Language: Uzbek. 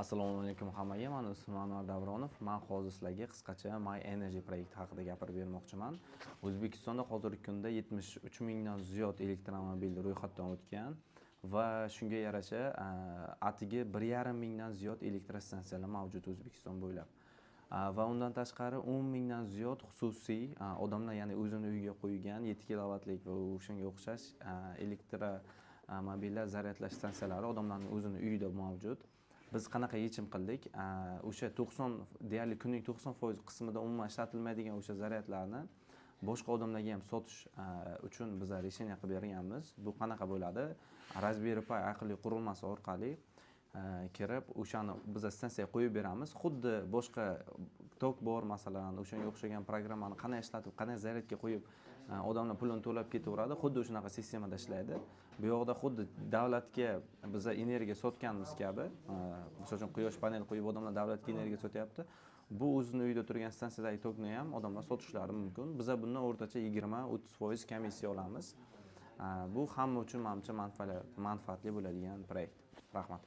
Assalomu alaykum hammaga. Men ismim Anvar Davronov. Men hozir sizlarga qisqacha My Energy proyekti haqida gapirib bermoqchiman. O'zbekistonda hozirgi kunda 73 mingdan ziyod elektromobil ro'yxatdan o'tgan va shunga yarasha atigi 1,5 mingdan ziyod elektrostansiyalar mavjud O'zbekiston bo'ylab. Va undan tashqari 10 mingdan ziyod xususiy odamlar, ya'ni o'zini uyiga qo'ygan 7 kilovatlik va o'shanga o'xshash elektromobillar zaryadlash stansiyalari odamlarning o'zini uyida mavjud. Biz qanaqa yechim qildik? O'sha 90 deyarli kunning 90% qismida umuman ishlatilmaydigan o'sha zaryadlarni boshqa odamlarga ham sotish uchun biz решение qilib berganmiz. Bu qanaqa bo'ladi? Raspberry Pi aqlli qurilmasi orqali kirib, o'shani biz stansiyaga qo'yib beramiz. Xuddi boshqa tok bor, masalan, o'shanga o'xshagan programmani qanday ishlatib, qanday zaryadga qo'yib odamlar pulini to'lab ketaveradi, xuddi o'shunaqa sistemada ishlaydi. Bu yoqda xuddi davlatga biz energiya sotganimiz kabi, misol uchun quyosh panel qo'yib odamlar davlatga energiya sotyapti. Bu o'zini uyida turgan stansiyadagi tokni ham odamlar sotishlari mumkin. Biz bundan o'rtacha 20-30% komissiya olamiz. Bu hamma uchun menimcha manfaatli bo'ladigan proyekt. Rahmat.